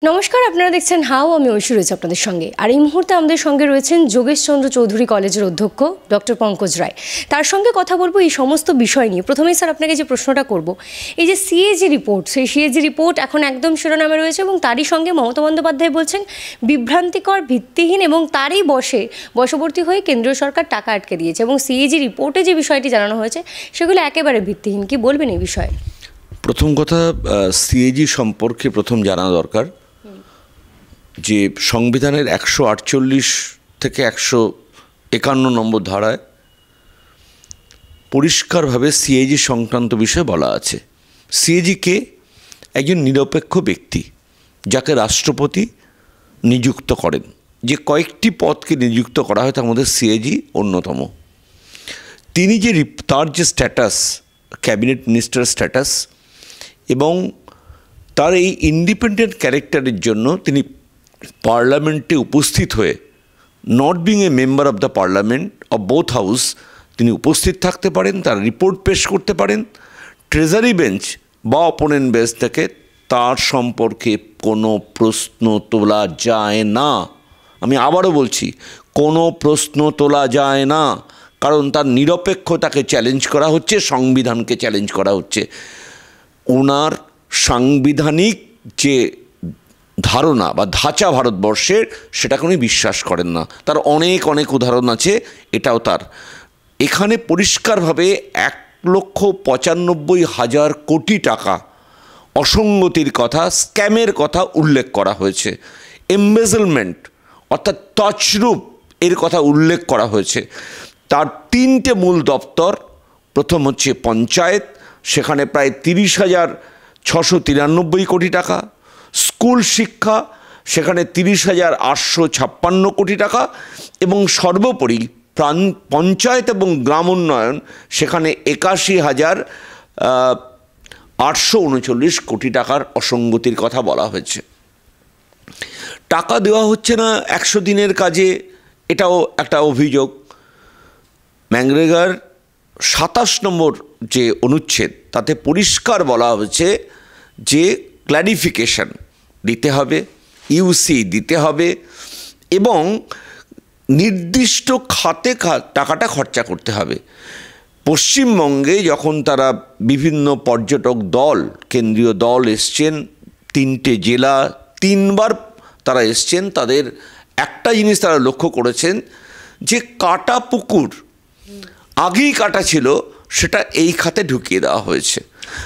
নমস্কার, আপনারা দেখছেন হাও। আমি ঐশী রয়েছে আপনাদের সঙ্গে। আর এই মুহূর্তে আমাদের সঙ্গে রয়েছেন যোগেশ চন্দ্র চৌধুরী কলেজের অধ্যক্ষ ডক্টর পঙ্কজ রায়। তার সঙ্গে কথা বলবো এই সমস্ত বিষয় নিয়ে। প্রথমেই স্যার আপনাকে যে প্রশ্নটা করব, এই যে সিএজি রিপোর্ট, সেই সিএজি রিপোর্ট এখন একদম শিরোনামে রয়েছে এবং তারই সঙ্গে মমতা বন্দ্যোপাধ্যায় বলছেন বিভ্রান্তিকর, ভিত্তিহীন এবং তারই বশবর্তী হয়ে কেন্দ্রীয় সরকার টাকা আটকে দিয়েছে এবং সিএজি রিপোর্টে যে বিষয়টি জানানো হয়েছে সেগুলো একেবারে ভিত্তিহীন। কি বলবেন এই বিষয়ে? প্রথম কথা, সিএজি সম্পর্কে প্রথম জানা দরকার যে সংবিধানের 148 থেকে 151 নম্বর ধারায় পরিষ্কারভাবে সিএজি সংক্রান্ত বিষয়ে বলা আছে। সিএজি কে? একজন নিরপেক্ষ ব্যক্তি যাকে রাষ্ট্রপতি নিযুক্ত করেন। যে কয়েকটি পদকে নিযুক্ত করা হয় তার মধ্যে সিএজি অন্যতম। তিনি যে তার যে স্ট্যাটাস, ক্যাবিনেট মিনিস্টার স্ট্যাটাস, এবং তার এই ইন্ডিপেন্ডেন্ট ক্যারেক্টারের জন্য তিনি পার্লামেন্টে উপস্থিত হয়ে, not being a member of the parliament of both house, তিনি উপস্থিত থাকতে পারেন, তার রিপোর্ট পেশ করতে পারেন। ট্রেজারি বেঞ্চ বা অপোনেন্ট বেঞ্চ থেকে তার সম্পর্কে কোনো প্রশ্ন তোলা যায় না। আমি আবারও বলছি, কোনো প্রশ্ন তোলা যায় না, কারণ তার নিরপেক্ষতাকে চ্যালেঞ্জ করা হচ্ছে, সংবিধানকে চ্যালেঞ্জ করা হচ্ছে। ওনার সাংবিধানিক যে ধারণা বা ধাঁচা ভারতবর্ষের, সেটাকে উনি বিশ্বাস করেন না। তার অনেক অনেক উদাহরণ আছে, এটাও তার। এখানে পরিষ্কারভাবে 1,95,000 কোটি টাকা অসঙ্গতির কথা, স্ক্যামের কথা উল্লেখ করা হয়েছে। এমবেজলমেন্ট অর্থাৎ তছরূপ এর কথা উল্লেখ করা হয়েছে। তার 3টে মূল দপ্তর। প্রথম হচ্ছে পঞ্চায়েত, সেখানে প্রায় 30,693 কোটি টাকা। স্কুল শিক্ষা, সেখানে 30,856 কোটি টাকা। এবং সর্বোপরি পঞ্চায়েত এবং গ্রাম উন্নয়ন, সেখানে 81,839 কোটি টাকার অসঙ্গতির কথা বলা হয়েছে। টাকা দেওয়া হচ্ছে না 100 দিনের কাজে, এটাও একটা অভিযোগ। ম্যানরেগার 27 নম্বর যে অনুচ্ছেদ, তাতে পরিষ্কার বলা হয়েছে যে ক্ল্যারিফিকেশন দিতে হবে, ইউসি দিতে হবে এবং নির্দিষ্ট খাতে টাকাটা খরচা করতে হবে। পশ্চিমবঙ্গে যখন তারা বিভিন্ন পর্যটক দল, কেন্দ্রীয় দল এসছেন, 3টে জেলা, 3বার তারা এসছেন, তাদের একটা জিনিস তারা লক্ষ্য করেছেন যে কাটা পুকুর আগেই কাটা ছিল, সেটা এই খাতে ঢুকিয়ে দেওয়া হয়েছে।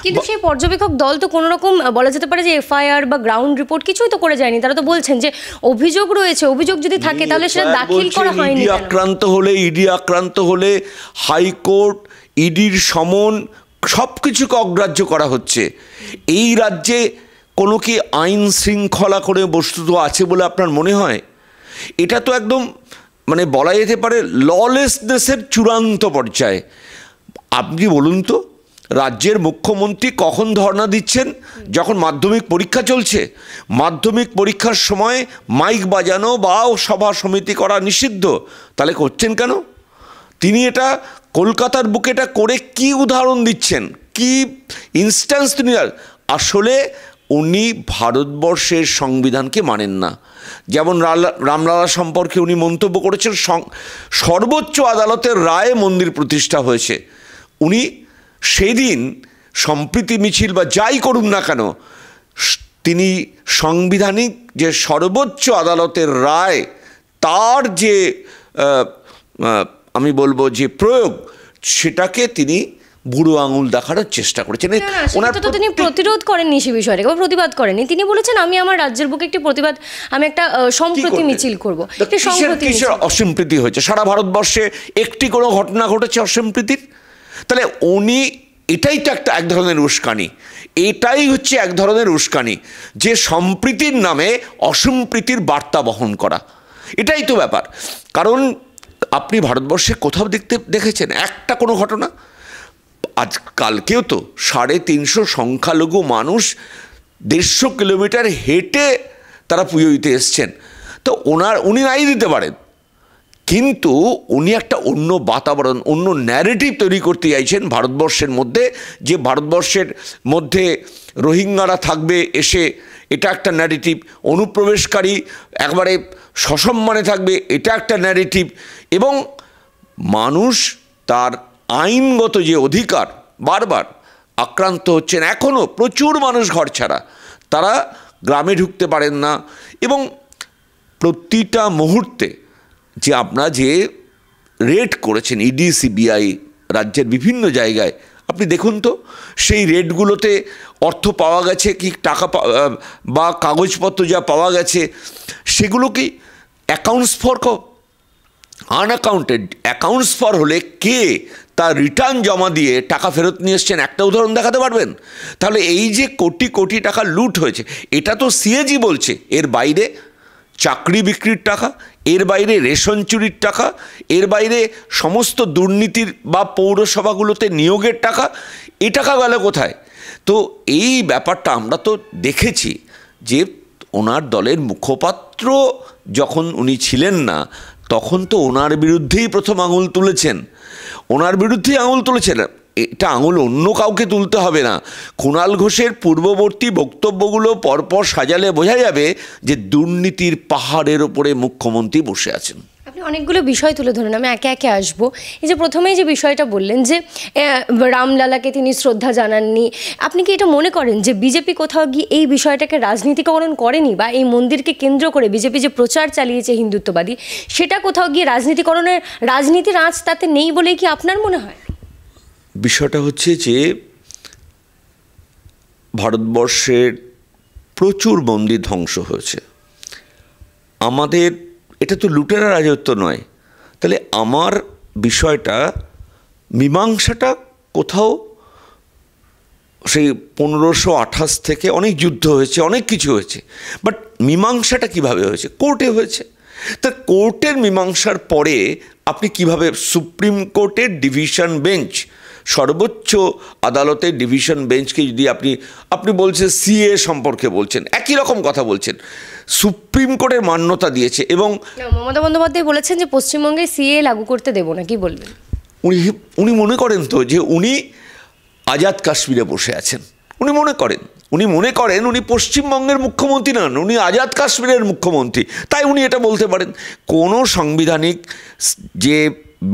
কিন্তু সেই পর্যবেক্ষক দল তো কোনো রকম বলা যেতে পারে যে এফআইআর বা গ্রাউন্ড রিপোর্ট কিছুই তো করে যায়নি। তারা তো বলছেন যে অভিযোগ রয়েছে, অভিযোগ যদি থাকে তাহলে সেটা দাখিল করা হয়নি। ইডি আক্রান্ত হলে হাইকোর্ট, ইডির সমন, সব কিছুকে অগ্রাহ্য করা হচ্ছে। এই রাজ্যে কোনো কি আইন শৃঙ্খলা করে বস্তুত আছে বলে আপনার মনে হয়? এটা তো একদম মানে বলা যেতে পারে ললেসনেসের চূড়ান্ত পর্যায়ে। আপনি বলুন তো, রাজ্যের মুখ্যমন্ত্রী কখন ধর্ণা দিচ্ছেন? যখন মাধ্যমিক পরীক্ষা চলছে। মাধ্যমিক পরীক্ষার সময় মাইক বাজানো বা সভা সমিতি করা নিষিদ্ধ, তাহলে করছেন কেন? তিনি এটা কলকাতার বুকে এটা করে কি উদাহরণ দিচ্ছেন, কি ইনস্ট্যান্স তিনি? আসলে উনি ভারতবর্ষের সংবিধানকে মানেন না। যেমন রামলালা সম্পর্কে উনি মন্তব্য করেছেন, সর্বোচ্চ আদালতের রায়ে মন্দির প্রতিষ্ঠা হয়েছে। উনি সেই দিন সম্প্রীতি মিছিল বা যাই করুন না কেন, তিনি সাংবিধানিক যে সর্বোচ্চ আদালতের রায়, তার যে আমি বলবো যে প্রয়োগ, সেটাকে তিনি বুড়ো আঙুল দেখানোর চেষ্টা করেছেন। তিনি প্রতিরোধ করেননি সে বিষয়টাকে, বা প্রতিবাদ করেননি। তিনি বলেছেন আমি আমার রাজ্যের বুকে একটি প্রতিবাদ, আমি একটা সম্প্রীতি মিছিল করবো। অসম্প্রীতি হয়েছে সারা ভারতবর্ষে, একটি কোনো ঘটনা ঘটেছে অসম্প্রীতির? তাহলে উনি, এটাই তো এক ধরনের উস্কানি। এটাই হচ্ছে এক ধরনের উস্কানি, যে সম্প্রীতির নামে অসম্প্রীতির বার্তা বহন করা। এটাই তো ব্যাপার। কারণ আপনি ভারতবর্ষে কোথাও দেখেছেন একটা কোনো ঘটনা? আজকালকেও তো 350 সংখ্যালঘু মানুষ 150 কিলোমিটার হেঁটে তারা পুজো দিতে এসছেন। তো উনি নাই দিতে পারেন, কিন্তু উনি একটা অন্য বাতাবরণ, অন্য ন্যারেটিভ তৈরি করতে চাইছেন ভারতবর্ষের মধ্যে, যে ভারতবর্ষের মধ্যে রোহিঙ্গারা থাকবে এসে এটা একটা ন্যারেটিভ, অনুপ্রবেশকারী একবারে সসম্মানে থাকবে, এটা একটা ন্যারেটিভ, এবং মানুষ তার আইনগত যে অধিকার বারবার আক্রান্ত হচ্ছেন। এখনও প্রচুর মানুষ ঘর ছাড়া, তারা গ্রামে ঢুকতে পারেন না, এবং প্রতিটা মুহূর্তে যে আপনারা যে রেড করেছেন ইডি সিবিআই রাজ্যের বিভিন্ন জায়গায়, আপনি দেখুন তো সেই রেডগুলোতে অর্থ পাওয়া গেছে কি, টাকা বা কাগজপত্র যা পাওয়া গেছে সেগুলো কি অ্যাকাউন্টস ফর আনঅ্যাকাউন্টেড? অ্যাকাউন্টস ফর হলে কে তার রিটার্ন জমা দিয়ে টাকা ফেরত নিয়ে এসছেন একটা উদাহরণ দেখাতে পারবেন? তাহলে এই যে কোটি কোটি টাকা লুট হয়েছে, এটা তো সিএজি বলছে। এর বাইরে চাকরি বিক্রির টাকা, এর বাইরে রেশন চুরির টাকা, এর বাইরে সমস্ত দুর্নীতির বা পৌরসভাগুলোতে নিয়োগের টাকা, এ টাকা গেল কোথায়? তো এই ব্যাপারটা আমরা তো দেখেছি যে ওনার দলের মুখপাত্র যখন উনি ছিলেন না, তখন তো ওনার বিরুদ্ধেই প্রথম আঙুল তুলেছেন, ওনার বিরুদ্ধেই আঙুল তুলেছেন। এটা আঙুল অন্য কাউকে তুলতে হবে না। কুণাল ঘোষের পূর্ববর্তী বক্তব্যগুলো পরপর সাজালে বোঝা যাবে যে দুর্নীতির পাহাড়ের ওপরে মুখ্যমন্ত্রী বসে আছেন। আপনি অনেকগুলো বিষয় তুলে ধরেন, আমি একে একে আসবো। এই যে প্রথমেই যে বিষয়টা বললেন যে রামলালাকে তিনি শ্রদ্ধা জানাননি, আপনি কি এটা মনে করেন যে বিজেপি কোথাও গিয়ে এই বিষয়টাকে রাজনীতিকরণ করেনি, বা এই মন্দিরকে কেন্দ্র করে বিজেপি যে প্রচার চালিয়েছে হিন্দুত্ববাদী, সেটা কোথাও গিয়ে রাজনীতির আঁচ তাতে নেই বলেই কি আপনার মনে হয়? বিষয়টা হচ্ছে যে ভারতবর্ষের প্রচুর মন্দির ধ্বংস হয়েছে। আমাদের এটা তো লুটেরা রাজত্ব নয়। তাহলে আমার বিষয়টা মীমাংসাটা কোথাও সেই 1528 থেকে অনেক যুদ্ধ হয়েছে, অনেক কিছু হয়েছে, বাট মীমাংসাটা কিভাবে হয়েছে? কোর্টে হয়েছে। তা কোর্টের মীমাংসার পরে আপনি কিভাবে সুপ্রিম কোর্টের ডিভিশন বেঞ্চ, সর্বোচ্চ আদালতের ডিভিশন বেঞ্চকে যদি আপনি বলছেন সিএ সম্পর্কে বলছেন, একই রকম কথা বলছেন, সুপ্রিম কোর্টের মান্যতা দিয়েছে, এবং মমতা বন্দ্যোপাধ্যায় বলেছেন যে পশ্চিমবঙ্গে সিএ লাগু করতে দেব না, কি বলবেন? উনি মনে করেন তো যে উনি আজাদ কাশ্মীরে বসে আছেন। উনি মনে করেন উনি পশ্চিমবঙ্গের মুখ্যমন্ত্রী নন, উনি আজাদ কাশ্মীরের মুখ্যমন্ত্রী, তাই উনি এটা বলতে পারেন। কোনো সাংবিধানিক যে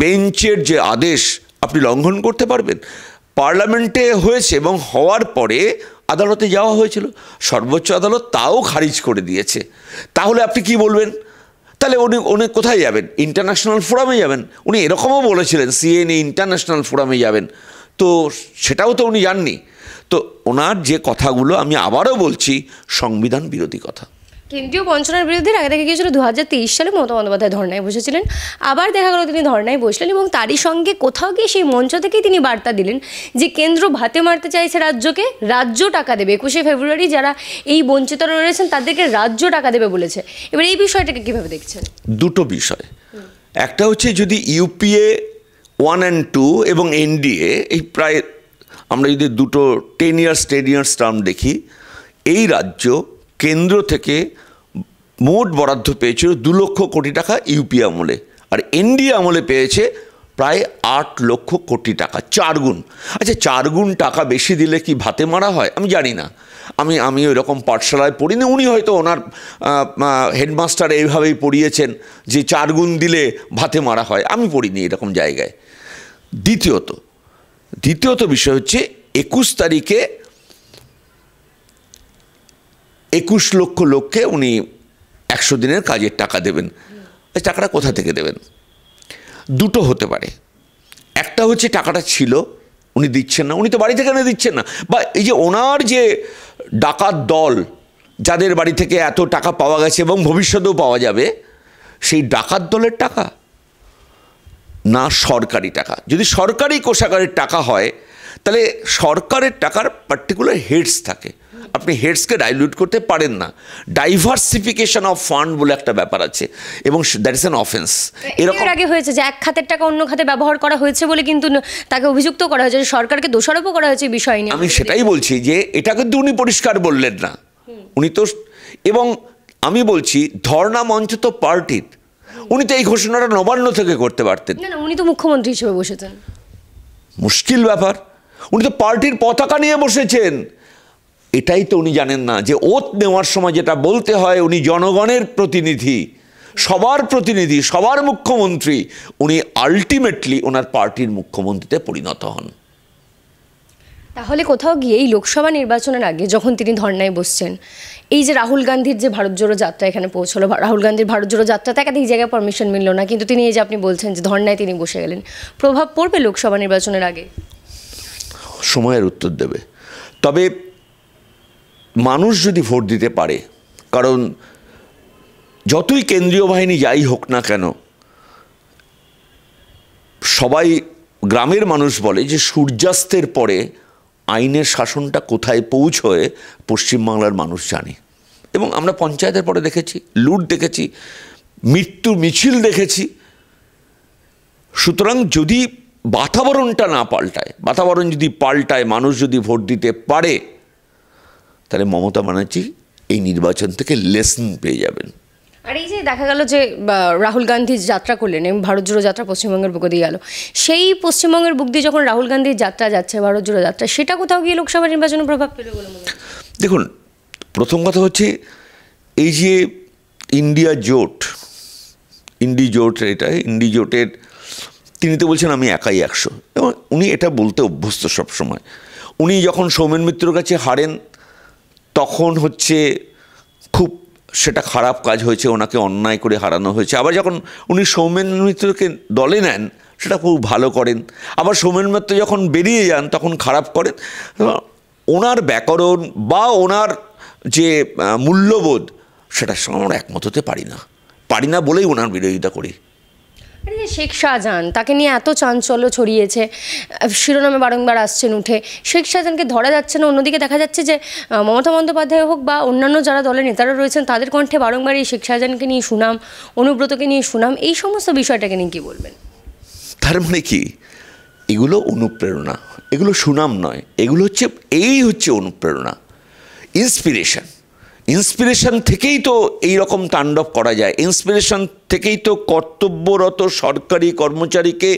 বেঞ্চের যে আদেশ আপনি লঙ্ঘন করতে পারবেন? পার্লামেন্টে হয়েছে এবং হওয়ার পরে আদালতে যাওয়া হয়েছিল, সর্বোচ্চ আদালত তাও খারিজ করে দিয়েছে। তাহলে আপনি কি বলবেন? তাহলে উনি কোথায় যাবেন? ইন্টারন্যাশনাল ফোরামে যাবেন। উনি এরকমও বলেছিলেন সিএনএ ইন্টারন্যাশনাল ফোরামে যাবেন, তো সেটাও তো উনি যাননি। তো ওনার যে কথাগুলো, আমি আবারও বলছি, সংবিধান বিরোধী কথা। কেন্দ্রীয় বঞ্চনার বিরুদ্ধে আগে দেখা গিয়েছিল 2023 সালে মমতা বন্দ্যোপাধ্যায় ধর্নায় বসেছিলেন, আবার দেখা গেল তিনি ধর্নায় বসলেন, এবং তারই সঙ্গে কোথাও গিয়ে সেই মঞ্চ থেকেই তিনি বার্তা দিলেন যে কেন্দ্র ভাতে মারতে চাইছে রাজ্যকে, রাজ্য টাকা দেবে। 21শে ফেব্রুয়ারি যারা এই বঞ্চিতরা রয়েছেন তাদেরকে রাজ্য টাকা দেবে বলেছে। এবার এই বিষয়টাকে কীভাবে দেখছেন? দুটো বিষয়, একটা হচ্ছে যদি ইউপিএ 1 and 2 এবং এনডিএ, এই প্রায় আমরা যদি দুটো 10 years টার্ম দেখি, এই রাজ্য কেন্দ্র থেকে মোট বরাদ্দ পেয়েছিল 2 লক্ষ কোটি টাকা ইউপিএ আমলে, আর এনডিএ আমলে পেয়েছে প্রায় 8 লক্ষ কোটি টাকা, 4 গুণ। আচ্ছা, 4 গুণ টাকা বেশি দিলে কি ভাতে মারা হয়? আমি জানি না, আমি ওই রকম পাঠশালায় পড়িনি। উনি হয়তো ওনার হেডমাস্টার এইভাবেই পড়িয়েছেন যে 4 গুণ দিলে ভাতে মারা হয়, আমি পড়িনি এরকম জায়গায়। দ্বিতীয়ত বিষয় হচ্ছে 21 তারিখে 21 লক্ষ লোককে উনি 100 দিনের কাজের টাকা দেবেন। এই টাকাটা কোথা থেকে দেবেন? দুটো হতে পারে, একটা হচ্ছে টাকাটা ছিল উনি দিচ্ছেন না, উনি তো বাড়ি থেকে এনে দিচ্ছেন না, বা এই যে ওনার যে ডাকাত দল যাদের বাড়ি থেকে এত টাকা পাওয়া গেছে এবং ভবিষ্যতেও পাওয়া যাবে, সেই ডাকাত দলের টাকা না সরকারি টাকা। যদি সরকারি কোষাগারের টাকা হয় তাহলে সরকারের টাকার পার্টিকুলার হেডস থাকে, আপনি হেডসকে ডাইলিউট করতে পারেন না। ডাইভার্সিফিকেশন অফ ফান্ড বলে একটা ব্যাপার আছে, এবং দ্যাট ইজ অ্যান অফেন্স। এরকম আগে হয়েছে যে এক খাতের টাকা অন্য খাতে ব্যবহার করা হয়েছে বলে কিন্তু তাকে অভিযুক্ত করা হয়েছে, সরকারকে দোষারোপও করা হয়েছে বিষয় নিয়ে। আমি সেটাই বলছি যে এটা কিন্তু উনি পরিষ্কার বললেন না, উনি তো, এবং আমি বলছি ধর্ণা মঞ্চ তো পার্টির, উনি তো এই ঘোষণাটা নবান্ন থেকে করতে পারতেন না। উনি তো মুখ্যমন্ত্রী হিসেবে বসেছেন, মুশকিল ব্যাপার। উনি তো পার্টির পতাকা নিয়ে বসেছেন। এটাই তো উনি জানেন না যে ওত নেওয়ার সময় যেটা বলতে হয়, উনি জনগণের প্রতিনিধি, সবার প্রতিনিধি, সবার মুখ্যমন্ত্রী, উনি আলটিমেটলি ওনার পার্টির মুখ্যমন্ত্রীতে পরিণত হন। তাহলে কোথাও গিয়ে এই লোকসভা নির্বাচনের আগে যখন তিনি ধর্নায় বসছেন, এই যে রাহুল গান্ধীর যে ভারত জোড়ো যাত্রা এখানে পৌঁছলো, রাহুল গান্ধীর ভারত জোড়ো যাত্রাতে একাধিক জায়গায় পারমিশন মিলল না, কিন্তু তিনি এই যে আপনি বলছেন যে ধর্নায় তিনি বসে গেলেন, প্রভাব পড়বে লোকসভা নির্বাচনের আগে? সময়ের উত্তর দেবে। তবে মানুষ যদি ভোট দিতে পারে, কারণ যতই কেন্দ্রীয় বাহিনী যাই হোক না কেন, সবাই গ্রামের মানুষ বলে যে সূর্যাস্তের পরে আইনের শাসনটা কোথায় পৌঁছয় পশ্চিমবাংলার মানুষ জানে। এবং আমরা পঞ্চায়েতের পরে দেখেছি, লুট দেখেছি, মৃত্যু মিছিল দেখেছি। সুতরাং যদি বাতাবরণটা না পাল্টায়, বাতাবরণ যদি পাল্টায়, মানুষ যদি ভোট দিতে পারে, তাহলে মমতা ব্যানার্জি এই নির্বাচন থেকে লেসন পেয়ে যাবেন। আর এই যে দেখা গেল যে রাহুল গান্ধী যাত্রা করলেন এবং ভারত জোড়ো যাত্রা পশ্চিমবঙ্গের বুক দিয়ে গেল, সেই পশ্চিমবঙ্গের বুক দিয়ে যখন রাহুল গান্ধীর যাত্রা যাচ্ছে, ভারত জোড়ো যাত্রা, সেটা কোথাও গিয়ে লোকসভা নির্বাচনে প্রভাব পেল বলে মনে হয়? দেখুন, প্রথম কথা হচ্ছে এই যে ইন্ডি জোটের তিনি তো বলছেন আমি একাই 100, এবং উনি এটা বলতে অভ্যস্ত সবসময়। উনি যখন সৌমেন মিত্রর কাছে হারেন তখন হচ্ছে খুব সেটা খারাপ কাজ হয়েছে, ওনাকে অন্যায় করে হারানো হয়েছে। আবার যখন উনি সৌমেন মিত্রকে দলে নেন সেটা খুব ভালো করেন। আবার সৌমেন মিত্র যখন বেরিয়ে যান তখন খারাপ করেন। ওনার ব্যাকরণ বা ওনার যে মূল্যবোধ, সেটার সঙ্গে আমরা একমত হতে পারি না বলেই ওনার বিরোধিতা করি। শেখ শাহজাহান, তাকে নিয়ে এত চাঞ্চল্য ছড়িয়েছে, শিরোনামে বারংবার আসছেন উঠে, শেখ শাহজাহানকে ধরা যাচ্ছে না। অন্যদিকে দেখা যাচ্ছে যে মমতা বন্দ্যোপাধ্যায় হোক বা অন্যান্য যারা দলের নেতারা রয়েছেন, তাদের কণ্ঠে বারংবার এই শেখ শাহজাহানকে নিয়ে সুনাম, অনুব্রতকে নিয়ে সুনাম, এই সমস্ত বিষয়টাকে নিয়ে কী বলবেন? তার মানে কি, এগুলো অনুপ্রেরণা, এগুলো সুনাম নয়, এগুলো হচ্ছে অনুপ্রেরণা, ইন্সপিরেশন থেকেই তো এই রকম তাণ্ডব করা যায়। ইন্সপিরেশন থেকেই তো কর্তব্যরত সরকারি কর্মচারীকে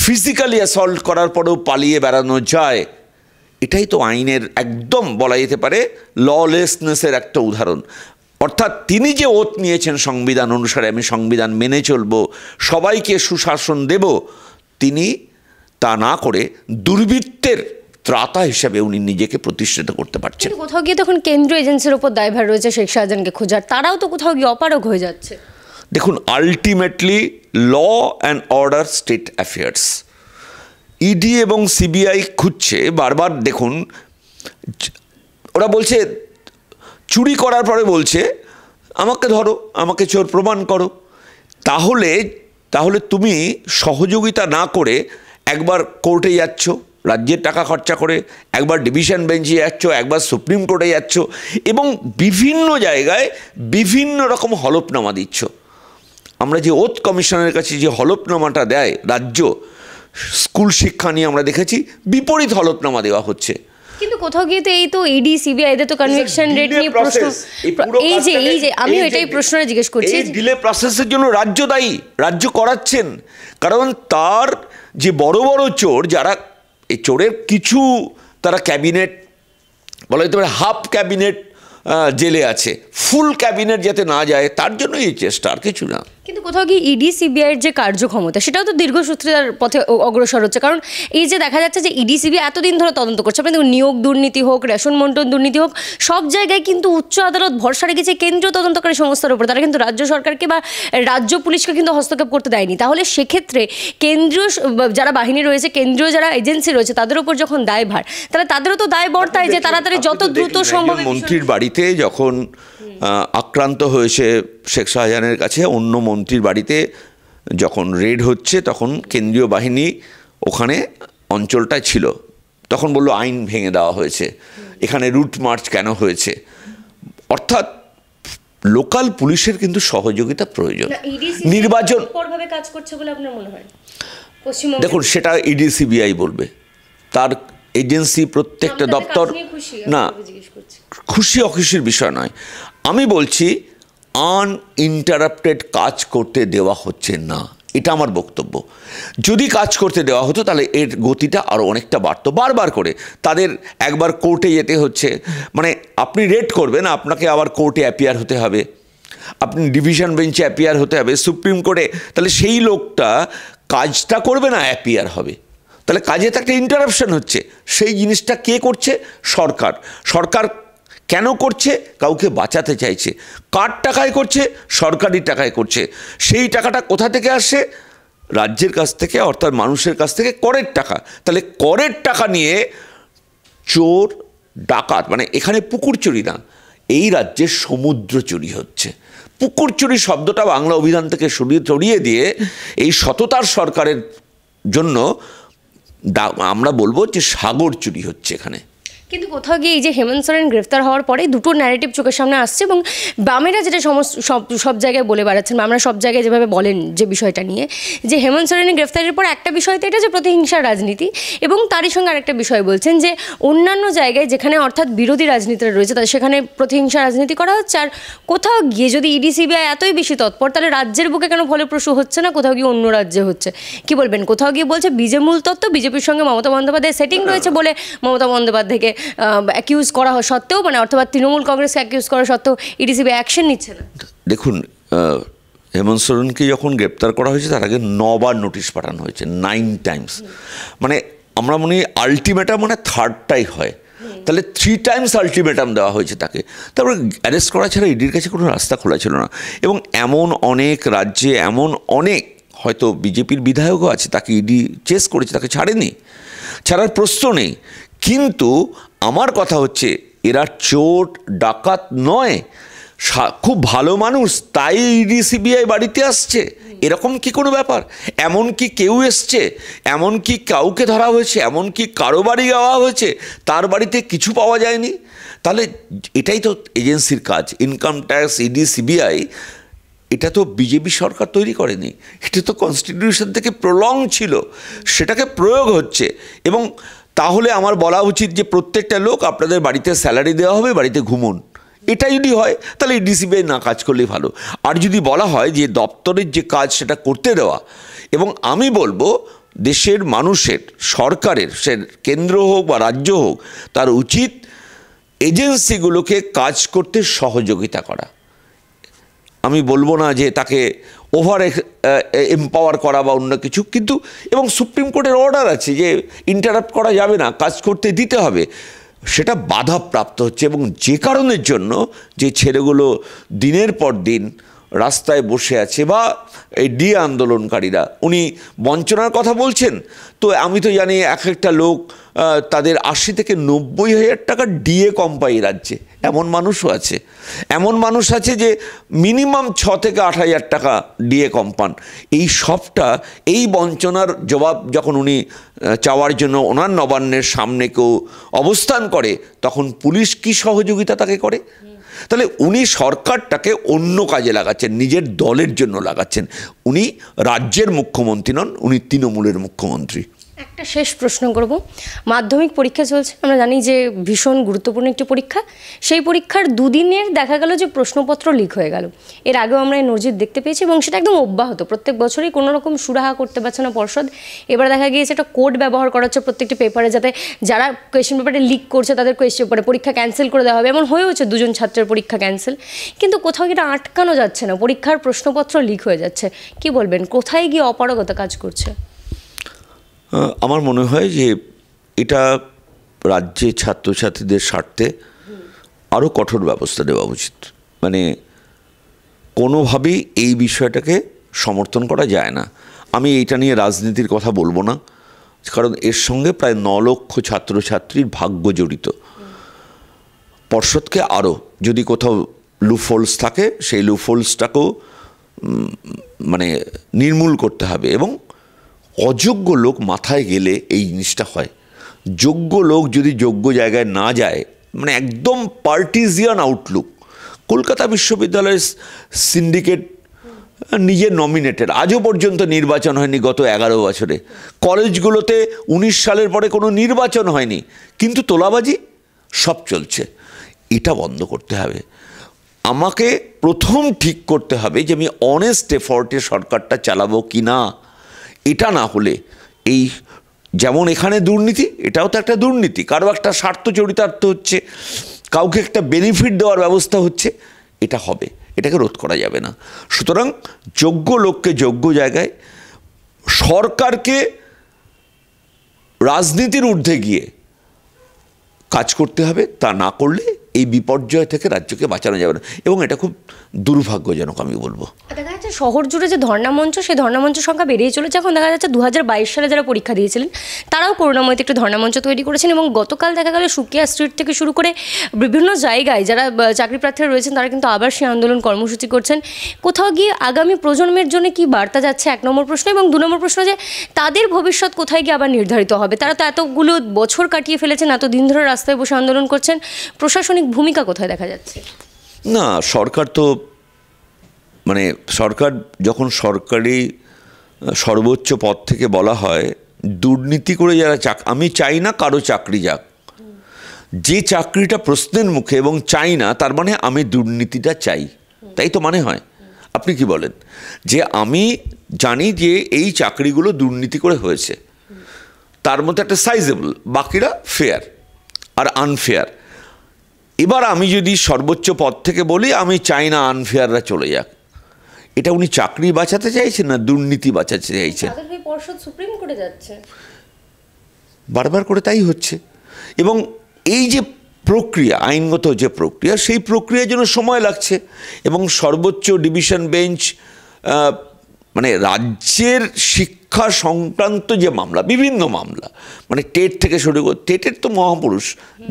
ফিজিক্যালি অ্যাসল্ট করার পরেও পালিয়ে বেড়ানো যায়। এটাই তো আইনের একদম বলা যেতে পারে ললেসনেসের একটা উদাহরণ। অর্থাৎ তিনি যে ওত নিয়েছেন সংবিধান অনুসারে, আমি সংবিধান মেনে চলব, সবাইকে সুশাসন দেব, তিনি তা না করে দুর্বৃত্তের ত্রাতা হিসাবে উনি নিজেকে প্রতিষ্ঠিত করতে পারছেন। কোথাও গিয়ে তখন কেন্দ্রীয় এজেন্সির ওপর দায়ভার রয়েছে শেখ শাহজাহানকে খোঁজার, তারাও তো কোথাও গিয়ে অপারগ হয়ে যাচ্ছে। দেখুন, ultimately law and order state affairs, ED এবং সিবিআই খুঁজছে বারবার। দেখুন, ওরা বলছে চুরি করার পরে বলছে আমাকে ধরো, আমাকে চোর প্রমাণ করো। তাহলে তুমি সহযোগিতা না করে একবার কোর্টে যাচ্ছ রাজ্যের টাকা খরচা করে, একবার ডিভিশন বেঞ্চে যাচ্ছ, একবার সুপ্রিম কোর্টে যাচ্ছ, এবং বিভিন্ন জায়গায় বিভিন্ন রকম হলফনামা দিচ্ছ। আমরা যে ওথ কমিশনের কাছে যে হলফনামাটা দেয় রাজ্য, স্কুল শিক্ষা নিয়ে আমরা দেখেছি বিপরীত হলফনামা দেওয়া হচ্ছে। কিন্তু কোথাও গিয়ে তো এই তো ইডি সিবিআই এদের তো কনভিকশন রেট নিয়ে প্রশ্ন, এই যে আমিও এটাই প্রশ্নটা জিজ্ঞেস করছি। এই ডিলে প্রসেসের জন্য রাজ্য দায়ী, রাজ্য করাচ্ছেন। কারণ তার যে বড় বড় চোর, যারা এই চোরের কিছু তারা ক্যাবিনেট বলা যেতে পারে হাফ ক্যাবিনেট জেলে আছে, ফুল ক্যাবিনেট যাতে না যায় তার জন্য এই চেষ্টা, আর কিছু না। কিন্তু কোথাও গিয়ে ইডি সিবিআইয়ের যে কার্যক্ষমতা, সেটাও তো দীর্ঘসূত্রিতার পথে অগ্রসর হচ্ছে। কারণ এই যে দেখা যাচ্ছে যে ইডি সিবিআই এতদিন ধরে তদন্ত করছে, আপনি দেখুন নিয়োগ দুর্নীতি হোক, রেশন বন্টন দুর্নীতি হোক, সব জায়গায় কিন্তু উচ্চ আদালত ভরসা রেখেছে কেন্দ্রীয় তদন্তকারী সংস্থার উপর। তারা কিন্তু রাজ্য সরকারকে বা রাজ্য পুলিশকে কিন্তু হস্তক্ষেপ করতে দেয়নি। তাহলে সেক্ষেত্রে কেন্দ্রীয় যারা বাহিনী রয়েছে, কেন্দ্রীয় যারা এজেন্সি রয়েছে, তাদের উপর যখন দায়ভার, তাহলে তাদেরও তো দায় বর্তায় যে তাড়াতাড়ি যত দ্রুত সম্ভব। মন্ত্রীর বাড়িতে যখন আক্রান্ত হয়েছে শেখ শাহজাহানের কাছে, অন্য মন্ত্রীর বাড়িতে যখন রেড হচ্ছে, তখন কেন্দ্রীয় বাহিনী ওখানে অঞ্চলটায় ছিল, তখন বলল আইন ভেঙে দেওয়া হয়েছে, এখানে রুট মার্চ কেন হয়েছে। অর্থাৎ লোকাল পুলিশের কিন্তু সহযোগিতা প্রয়োজন। নির্বাচন কাজ করছে বলে আপনার মনে হয়? দেখুন, সেটা ইডি সিবিআই বলবে, তার এজেন্সি প্রত্যেকটা দপ্তর না, খুশি অখুশির বিষয় নয়। আমি বলছি আনইন্টারাপ্টেড কাজ করতে দেওয়া হচ্ছে না। এটা আমার বক্তব্য। যদি কাজ করতে দেওয়া হতো তাহলে এর গতিটা আরও অনেকটা বাড়তো। বারবার করে তাদের একবার কোর্টে যেতে হচ্ছে, মানে আপনি রেড করবেন, আপনাকে আবার কোর্টে অ্যাপিয়ার হতে হবে, আপনি ডিভিশন বেঞ্চে অ্যাপিয়ার হতে হবে, সুপ্রিম কোর্টে, তাহলে সেই লোকটা কাজটা করবে না, অ্যাপিয়ার হবে, তাহলে কাজে তো একটা ইন্টারাপশন হচ্ছে। সেই জিনিসটা কে করছে? সরকার। সরকার কেন করছে? কাউকে বাঁচাতে চাইছে। কার টাকায় করছে? সরকারি টাকায় করছে। সেই টাকাটা কোথা থেকে আসে? রাজ্যের কাছ থেকে, অর্থাৎ মানুষের কাছ থেকে, করের টাকা। তাহলে করের টাকা নিয়ে চোর ডাকাত, মানে এখানে পুকুর চুরি না, এই রাজ্যে সমুদ্র চুরি হচ্ছে। পুকুর চুরি শব্দটা বাংলা অভিধান থেকে সরিয়ে দিয়ে এই সততার সরকারের জন্য আমরা বলবো যে সাগর চুরি হচ্ছে এখানে। কিন্তু কোথাও গিয়ে এই যে হেমন্ত সোরেন গ্রেফতার হওয়ার পরে দুটো ন্যারেটিভ চোখের সামনে আসছে, এবং বামেরা যেটা সব জায়গায় বলে বেড়াচ্ছেন, বামেরা সব জায়গায় যেভাবে বলেন যে বিষয়টা নিয়ে, যে হেমন্ত সোরেনের গ্রেফতারের পর একটা বিষয় তো এটা যে প্রতিহিংসার রাজনীতি, এবং তারই সঙ্গে আরেকটা বিষয় বলছেন যে অন্যান্য জায়গায় যেখানে অর্থাৎ বিরোধী রাজনীতিরা রয়েছে তাদের সেখানে প্রতিহিংসা রাজনীতি করা হচ্ছে। আর কোথাও গিয়ে যদি ইডি সিবিআই এতই বেশি তৎপর, তাহলে রাজ্যের বুকে কেন ফলপ্রসূ হচ্ছে না, কোথাও গিয়ে অন্য রাজ্যে হচ্ছে? কি বলবেন? কোথাও গিয়ে বলছে বীজের মূল তত্ত্ব, বিজেপির সঙ্গে মমতা বন্দ্যোপাধ্যায়ের সেটিং রয়েছে বলে মমতা বন্দ্যোপাধ্যায়কে অ্যাকিউজ করা সত্ত্বেও, মানে অর্থাৎ তৃণমূল কংগ্রেসকে অ্যাকিউজ করা সত্ত্বেও ইডি সিবিআই অ্যাকশন নিচ্ছে না। দেখুন, হেমন্ত সোরেনকে যখন গ্রেপ্তার করা হয়েছে তার আগে 9 বার নোটিশ পাঠানো হয়েছে, 9 টাইমস। মানে আমরা মনে হয় আলটিমেটাম মানে থার্ডটাই হয়, তাহলে 3 টাইমস আলটিমেটাম দেওয়া হয়েছে তাকে। তারপরে অ্যারেস্ট করা ছাড়া ইডির কাছে কোনো রাস্তা খোলা ছিল না। এবং এমন অনেক রাজ্যে, এমন অনেক, হয়তো বিজেপির বিধায়কও আছে, তাকে ইডি চেস করেছে, তাকে ছাড়েনি, ছাড়ার প্রশ্ন নেই। কিন্তু আমার কথা হচ্ছে এরা চোর ডাকাত নয়, খুব ভালো মানুষ, তাই ইডি সিবিআই বাড়িতে আসছে, এরকম কি কোনো ব্যাপার? এমন কি কেউ এসছে, এমন কি কাউকে ধরা হয়েছে, এমন কি কারো বাড়ি যাওয়া হয়েছে তার বাড়িতে কিছু পাওয়া যায়নি? তাহলে এটাই তো এজেন্সির কাজ। ইনকাম ট্যাক্স, ইডি সিবিআই, এটা তো বিজেপি সরকার তৈরি করেনি, এটা তো কনস্টিটিউশন থেকে প্রলং ছিল, সেটাকে প্রয়োগ হচ্ছে। এবং তাহলে আমার বলা উচিত যে প্রত্যেকটা লোক আপনাদের বাড়িতে স্যালারি দেওয়া হবে, বাড়িতে ঘুমুন। এটা যদি হয় তাহলে ইডি সিবিআই না কাজ করলেই ভালো। আর যদি বলা হয় যে দপ্তরের যে কাজ সেটা করতে দেওয়া, এবং আমি বলবো দেশের মানুষের, সরকারের, সে কেন্দ্র হোক বা রাজ্য হোক, তার উচিত এজেন্সিগুলোকে কাজ করতে সহযোগিতা করা। আমি বলবো না যে তাকে ওভার এম্পাওয়ার করা বা অন্য কিছু, কিন্তু এবং সুপ্রিম কোর্টের অর্ডার আছে যে ইন্টারাপ্ট করা যাবে না, কাজ করতে দিতে হবে, সেটা বাধাপ্রাপ্ত হচ্ছে। এবং যে কারণের জন্য যে ছেলেগুলো দিনের পর দিন রাস্তায় বসে আছে, বা এই ডিএ আন্দোলনকারীরা, উনি বঞ্চনার কথা বলছেন, তো আমি তো জানি এক একটা লোক তাদের 80 থেকে 90 হাজার টাকা ডিএ কম পায় রাজ্যে, এমন মানুষও আছে। এমন মানুষ আছে যে মিনিমাম 6 থেকে 8 হাজার টাকা ডিএ কম পান। এই সবটা, এই বঞ্চনার জবাব যখন উনি চাওয়ার জন্য ওনার নবান্নের সামনে কেউ অবস্থান করে, তখন পুলিশ কি সহযোগিতা তাকে করে? তাহলে উনি সরকারটাকে অন্য কাজে লাগাচ্ছেন, নিজের দলের জন্য লাগাচ্ছেন। উনি রাজ্যের মুখ্যমন্ত্রী নন, উনি তৃণমূলের মুখ্যমন্ত্রী। একটা শেষ প্রশ্ন করব। মাধ্যমিক পরীক্ষা চলছে, আমরা জানি যে ভীষণ গুরুত্বপূর্ণ একটি পরীক্ষা। সেই পরীক্ষার দুদিনের দেখা গেল যে প্রশ্নপত্র লিক হয়ে গেল। এর আগেও আমরা এই নজির দেখতে পেয়েছি, এবং সেটা একদম অব্যাহত। প্রত্যেক বছরই কোনো রকম সুরাহা করতে পারছে না পর্ষদ। এবার দেখা গিয়েছে একটা কোড ব্যবহার করা হচ্ছে প্রত্যেকটি পেপারে, যাতে যারা কোয়েশ্চেন পেপারে লিক করছে তাদের পরীক্ষা ক্যান্সেল করে দেওয়া হবে। এমন হয়েওছে 2 জন ছাত্রের পরীক্ষা ক্যান্সেল। কিন্তু কোথাও এটা আটকানো যাচ্ছে না, পরীক্ষার প্রশ্নপত্র লিক হয়ে যাচ্ছে। কি বলবেন, কোথায় গিয়ে অপারগতা কাজ করছে? আমার মনে হয় যে এটা রাজ্যে ছাত্রছাত্রীদের স্বার্থে আরও কঠোর ব্যবস্থা দেওয়া উচিত। মানে কোনোভাবেই এই বিষয়টাকে সমর্থন করা যায় না। আমি এইটা নিয়ে রাজনীতির কথা বলবো না, কারণ এর সঙ্গে প্রায় 9 লক্ষ ছাত্রছাত্রীর ভাগ্য জড়িত। পর্ষদকে আরও, যদি কোথাও লুফোলস থাকে, সেই লুফোলসটাকেও মানে নির্মূল করতে হবে। এবং অযোগ্য লোক মাথায় গেলে এই জিনিসটা হয়। যোগ্য লোক যদি যোগ্য জায়গায় না যায়, মানে একদম পার্টিজিয়ান আউটলুক। কলকাতা বিশ্ববিদ্যালয়ের সিন্ডিকেট নিজের নমিনেটেড, আজও পর্যন্ত নির্বাচন হয়নি গত 11 বছরে। কলেজগুলোতে 19 সালের পরে কোনো নির্বাচন হয়নি, কিন্তু তোলাবাজি সব চলছে। এটা বন্ধ করতে হবে। আমাকে প্রথম ঠিক করতে হবে যে আমি অনেস্ট এফর্টে সরকারটা চালাবো কি না। এটা না হলে এই যেমন এখানে দুর্নীতি, এটাও তো একটা দুর্নীতি, কারো একটা স্বার্থ চরিতার্থ হচ্ছে, কাউকে একটা বেনিফিট দেওয়ার ব্যবস্থা হচ্ছে, এটা হবে, এটাকে রোধ করা যাবে না। সুতরাং যোগ্য লোককে যোগ্য জায়গায়, সরকারকে রাজনীতির ঊর্ধ্বে গিয়ে কাজ করতে হবে। তা না করলে এই বিপর্যয় থেকে রাজ্যকে বাঁচানো যাবে না, এবং এটা খুব দুর্ভাগ্যজনক আমি বলবো। দেখা যাচ্ছে শহর জুড়ে যে ধর্ণামঞ্চ, সেই ধর্ণামঞ্চের সংখ্যা বেড়েই চলেছে। এখন দেখা যাচ্ছে 2022 সালে যারা পরীক্ষা দিয়েছিলেন তারাও করুণাময়ীতে একটি ধর্ণামঞ্চ তৈরি করেছেন, এবং গতকাল দেখা গেল সুকিয়া স্ট্রিট থেকে শুরু করে বিভিন্ন জায়গায় যারা চাকরি প্রার্থীরা রয়েছেন তারা কিন্তু আবার সেই আন্দোলন কর্মসূচি করছেন। কোথাও গিয়ে আগামী প্রজন্মের জন্য কি বার্তা যাচ্ছে, 1 নম্বর প্রশ্ন। এবং 2 নম্বর প্রশ্ন, যে তাদের ভবিষ্যৎ কোথায় গিয়ে আবার নির্ধারিত হবে? তারা তো এতগুলো বছর কাটিয়ে ফেলেছেন, এতদিন ধরে রাস্তায় বসে আন্দোলন করছেন, প্রশাসনিক ভূমিকা কোথায় দেখা যাচ্ছে? না, সরকার তো মানে সরকার যখন সরকারি সর্বোচ্চ পদ থেকে বলা হয় দুর্নীতি করে যারা আমি চাই না কারো চাকরি যাক, যে চাকরিটা প্রশ্নের মুখে এবং চাই না, তার মানে আমি দুর্নীতিটা চাই, তাই তো মানে হয়। আপনি কি বলেন? যে আমি জানি যে এই চাকরিগুলো দুর্নীতি করে হয়েছে, তার মধ্যে একটা সাইজেবল, বাকিরা ফেয়ার আর আনফেয়ার। এবার আমি যদি সর্বোচ্চ পদ থেকে বলি আমি চাই না আনফেয়াররা চলে যাক, এটা উনি চাকরি বাঁচাতে চাইছেন না দুর্নীতি বাঁচাতে চাইছেন? পর্ষদ সুপ্রিম কোর্টে যাচ্ছে বারবার করে, তাই হচ্ছে। এবং এই যে প্রক্রিয়া, আইনগত যে প্রক্রিয়া, সেই প্রক্রিয়ার জন্য সময় লাগছে। এবং সর্বোচ্চ ডিভিশন বেঞ্চ মানে রাজ্যের শিক্ষা সংক্রান্ত যে মামলা, বিভিন্ন মামলা, মানে টেট থেকে শুরু করে, টেটের তো মহাপুরুষ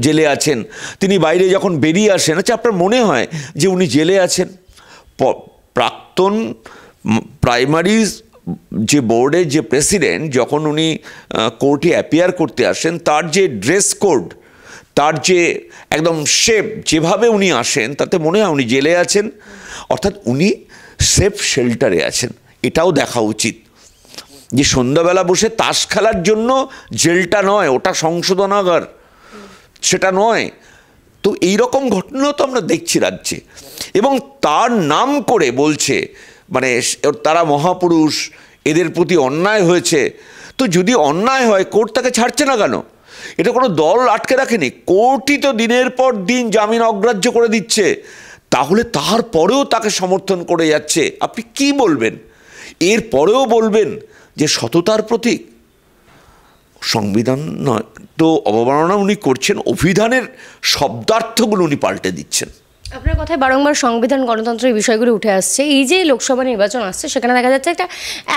জেলে আছেন, তিনি বাইরে যখন বেরিয়ে আসেন, আচ্ছা আপনার মনে হয় যে উনি জেলে আছেন? প্রাক্তন প্রাইমারি যে বোর্ডের যে প্রেসিডেন্ট, যখন উনি কোর্টে অ্যাপিয়ার করতে আসেন, তার যে ড্রেস কোড, তার যে একদম শেপ, যেভাবে উনি আসেন, তাতে মনে হয় উনি জেলে আছেন। অর্থাৎ উনি সেফ শেল্টারে আছেন। এটাও দেখা উচিত যে সন্ধ্যাবেলা বসে তাস খেলার জন্য জেলটা নয়, ওটা সংশোধনাগার, সেটা নয়। তো এইরকম ঘটনাও তো আমরা দেখছি রাজ্যে। এবং তার নাম করে বলছে মানে তারা মহাপুরুষ, এদের প্রতি অন্যায় হয়েছে। তো যদি অন্যায় হয় কোর্ট তাকে ছাড়ছে না কেন? এটা কোনো দল আটকে রাখেনি, কোর্টই তো দিনের পর দিন জামিন অগ্রাহ্য করে দিচ্ছে। তাহলে তারপরেও তাকে সমর্থন করে যাচ্ছে। আপনি কি বলবেন? এর পরেও বলবেন যে সততার প্রতীক? সংবিধান নয় তো অবমাননা উনি করছেন, অভিধানের শব্দার্থগুলো উনি পাল্টে দিচ্ছেন। আপনার কথায় বারংবার সংবিধান, গণতন্ত্রের বিষয়গুলো উঠে আসছে। এই যে লোকসভা নির্বাচন আসছে, সেখানে দেখা যাচ্ছে একটা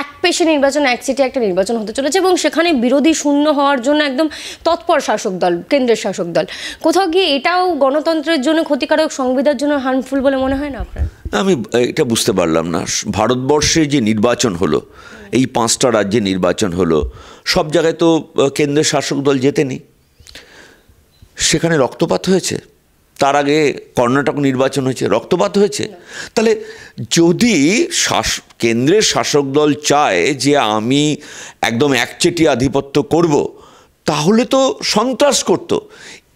একপেশে নির্বাচন, এক সিটে একটা নির্বাচন হতে চলেছে, এবং সেখানে বিরোধী শূন্য হওয়ার জন্য একদম তৎপর শাসক দল, কেন্দ্রের শাসক দল। কোথাও গিয়ে এটাও গণতন্ত্রের জন্য ক্ষতিকারক, সংবিধানের জন্য হার্মফুল বলে মনে হয় না আপনার? আমি এটা বুঝতে পারলাম না। ভারতবর্ষে যে নির্বাচন হলো, এই 5টা রাজ্যে নির্বাচন হলো, সব জায়গায় তো কেন্দ্রের শাসক দল জেতেনি, সেখানে রক্তপাত হয়েছে। তার আগে কর্ণাটক নির্বাচন হয়েছে, রক্তপাত হয়েছে। তাহলে যদি কেন্দ্রের শাসক দল চায় যে আমি একদম একচেটিয়া আধিপত্য করব, তাহলে তো সন্ত্রাস করতো।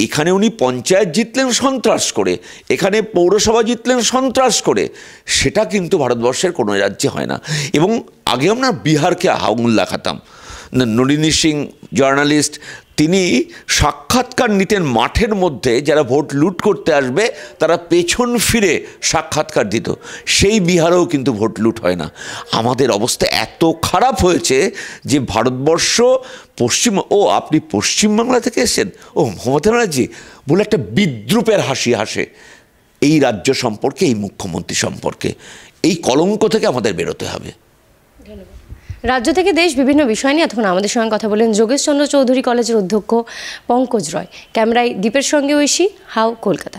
এখানে উনি পঞ্চায়েত জিতলেন সন্ত্রাস করে, এখানে পৌরসভা জিতলেন সন্ত্রাস করে। সেটা কিন্তু ভারতবর্ষের কোনো রাজ্যে হয় না। এবং আগে আমরা বিহারকে আঙুল দেখাতাম। নলিনী সিং জার্নালিস্ট, তিনি সাক্ষাৎকার নিতেন মাঠের মধ্যে, যারা ভোট লুট করতে আসবে তারা পেছন ফিরে সাক্ষাৎকার দিত। সেই বিহারেও কিন্তু ভোট লুট হয় না। আমাদের অবস্থা এত খারাপ হয়েছে যে ভারতবর্ষ আপনি পশ্চিমবাংলা থেকে এসেছেন, মমতা ব্যানার্জি বলে একটা বিদ্রুপের হাসি হাসে এই রাজ্য সম্পর্কে, এই মুখ্যমন্ত্রী সম্পর্কে। এই কলঙ্ক থেকে আমাদের বেরোতে হবে। রাজ্য থেকে দেশ বিভিন্ন বিষয় নিয়ে এতক্ষণ আমাদের সঙ্গে কথা বলেন যোগেশচন্দ্র চৌধুরী কলেজের অধ্যক্ষ পঙ্কজ রয়। ক্যামেরায় দীপের সঙ্গে ঐশী, হাও, কলকাতা।